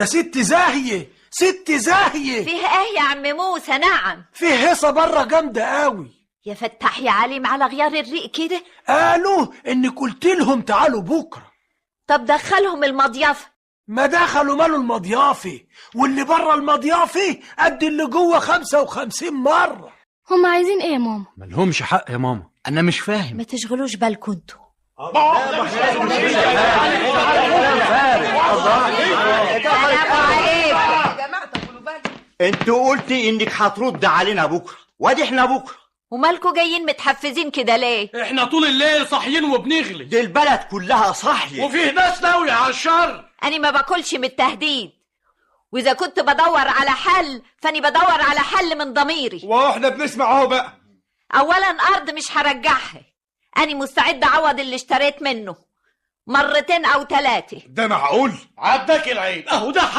يا ست زاهية، ست زاهية، فيه ايه يا عم موسى؟ نعم فيه هيصة بره جامدة قوي. يا فتح يا عليم على غيار الريق كده. قالوا اني قلت لهم تعالوا بكرة. طب دخلهم المضيافة. ما دخلوا مالوا المضيافة، واللي بره المضيافة قد اللي جوه 55 مرة. هم عايزين ايه يا ماما؟ ملهمش حق يا ماما، انا مش فاهم. ما تشغلوش بالكم انتوا. انتوا قلتي انك هترد علينا بكره، وادي احنا بكره. ومالكوا جايين متحفزين كده ليه؟ احنا طول الليل صاحيين وبنغلي، دي البلد كلها صاحيه وفيه ناس ناوية على الشر. أنا ما باكلش من التهديد، وإذا كنت بدور على حل فأني بدور على حل من ضميري. واحنا بنسمع اهو بقى. أولا أرض مش هرجعها، أنا مستعد أعوض اللي اشتريت منه مرتين أو 3. ده معقول؟ عداك العين اهو ده